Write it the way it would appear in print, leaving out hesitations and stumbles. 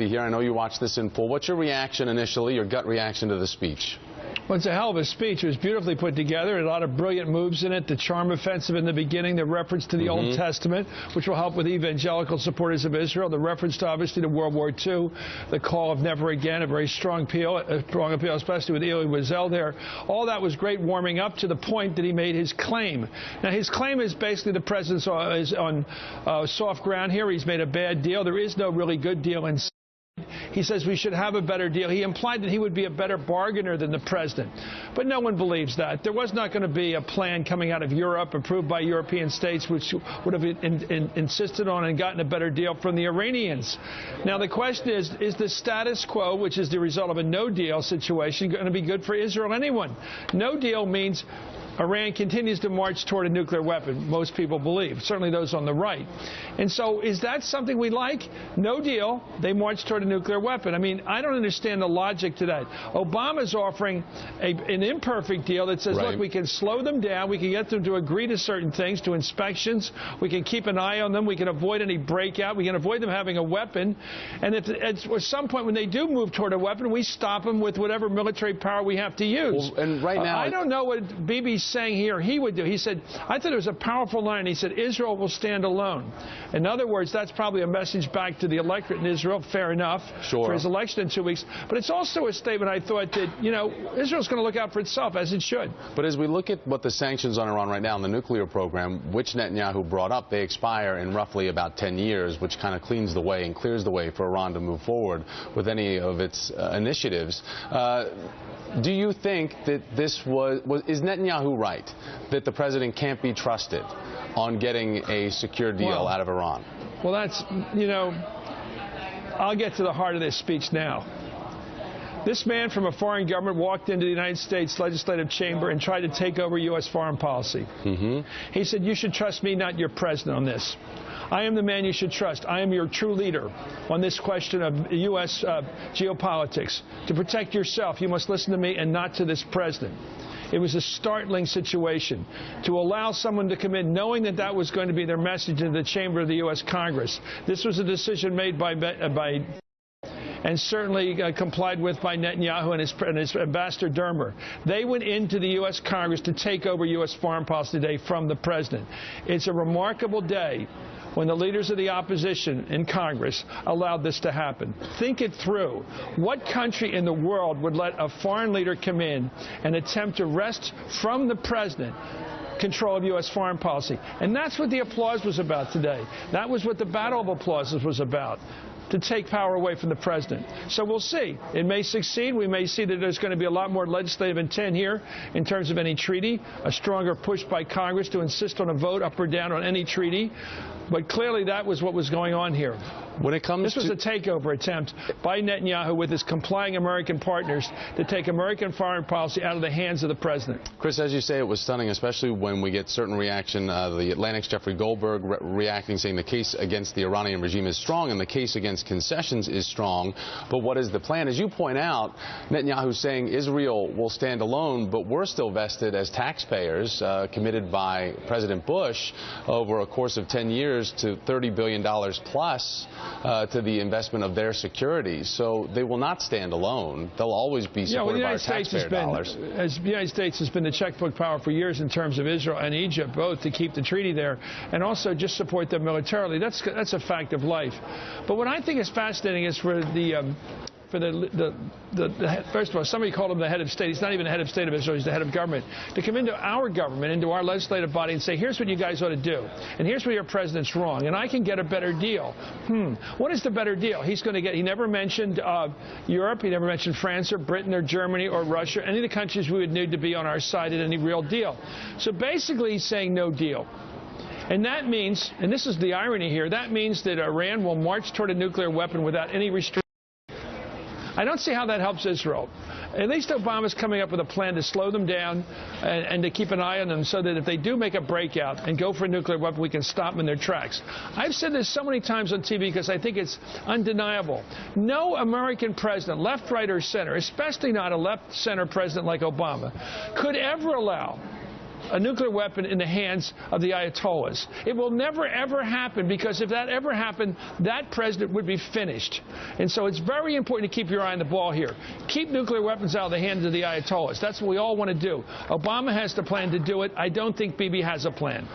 Here, I know you watched this in full. What's your reaction initially, your gut reaction to the speech? Well, it's a hell of a speech. It was beautifully put together. A lot of brilliant moves in it. The charm offensive in the beginning, the reference to the Old Testament, which will help with evangelical supporters of Israel. The reference to, obviously, to World War II. The call of never again, a very strong appeal, especially with Elie Wiesel there. All that was great, warming up to the point that he made his claim. Now, his claim is basically the president is on soft ground here. He's made a bad deal. There is no really good deal in. He says we should have a better deal. He implied that he would be a better bargainer than the president. But no one believes that. There was not going to be a plan coming out of Europe, approved by European states, which would have insisted on and gotten a better deal from the Iranians. Now, the question is the status quo, which is the result of a no-deal situation, going to be good for Israel? Anyone? No deal means Iran continues to march toward a nuclear weapon, most people believe, certainly those on the right. And so is that something we like? No deal. They march toward a nuclear weapon. I mean, I don't understand the logic to that. Obama's offering an imperfect deal that says, look, we can slow them down. We can get them to agree to certain things, to inspections. We can keep an eye on them. We can avoid any breakout. We can avoid them having a weapon. And at some point when they do move toward a weapon, we stop them with whatever military power we have to use. Well, and right now, I don't know what Bibi's saying here he would do. He said, I thought it was a powerful line. He said, Israel will stand alone. In other words, that's probably a message back to the electorate in Israel, fair enough, for his election in 2 weeks. But it's also a statement, I thought, that, you know, Israel's going to look out for itself, as it should. But as we look at what the sanctions on Iran right now in the nuclear program, which Netanyahu brought up, they expire in roughly about 10 years, which kind of cleans the way and clears the way for Iran to move forward with any of its initiatives. Do you think that is Netanyahu right, that the president can't be trusted on getting a secure deal out of Iran? Well, that's, you know, I'll get to the heart of this speech now. This man from a foreign government walked into the United States legislative chamber and tried to take over U.S. foreign policy. He said, you should trust me, not your president, on this. I am the man you should trust. I am your true leader on this question of U.S. geopolitics. To protect yourself, you must listen to me and not to this president. It was a startling situation to allow someone to come in knowing that that was going to be their message in the chamber of the U.S. Congress. This was a decision made by and certainly complied with by Netanyahu and his ambassador Dermer. They went into the U.S. Congress to take over U.S. foreign policy today from the president. It's a remarkable day when the leaders of the opposition in Congress allowed this to happen. Think it through. What country in the world would let a foreign leader come in and attempt to wrest from the president control of U.S. foreign policy? And that's what the applause was about today. That was what the battle of applauses was about, to take power away from the president. So we'll see. It may succeed. We may see that there's going to be a lot more legislative intent here in terms of any treaty, a stronger push by Congress to insist on a vote up or down on any treaty. But clearly that was what was going on here. When it comes This was a takeover attempt by Netanyahu with his complying American partners to take American foreign policy out of the hands of the president. Chris, as you say, it was stunning, especially when we get certain reaction. The Atlantic's Jeffrey Goldberg reacting, saying the case against the Iranian regime is strong and the case against concessions is strong. But what is the plan? As you point out, Netanyahu saying Israel will stand alone, but we're still vested as taxpayers, committed by President Bush over a course of 10 years to $30 billion plus to the investment of their securities. So they will not stand alone. They'll always be supported by our taxpayer dollars. The United States has been the checkbook power for years in terms of Israel and Egypt, both to keep the treaty there and also just support them militarily. That's a fact of life. But what I think is fascinating is for first of all, somebody called him the head of state. He's not even the head of state of Israel. He's the head of government. To come into our government, into our legislative body and say, here's what you guys ought to do, and here's where your president's wrong, and I can get a better deal. What is the better deal? He's going to get. He never mentioned Europe. He never mentioned France or Britain or Germany or Russia, any of the countries we would need to be on our side in any real deal. So basically, he's saying no deal. And that means, and this is the irony here, that means that Iran will march toward a nuclear weapon without any restriction. I don't see how that helps Israel. At least Obama's coming up with a plan to slow them down and to keep an eye on them so that if they do make a breakout and go for a nuclear weapon, we can stop them in their tracks. I've said this so many times on TV because I think it's undeniable. No American president, left, right, or center, especially not a left-center president like Obama, could ever allow a nuclear weapon in the hands of the Ayatollahs. It will never, ever happen, because if that ever happened, that president would be finished. And so it's very important to keep your eye on the ball here. Keep nuclear weapons out of the hands of the Ayatollahs. That's what we all want to do. Obama has the plan to do it. I don't think Bibi has a plan.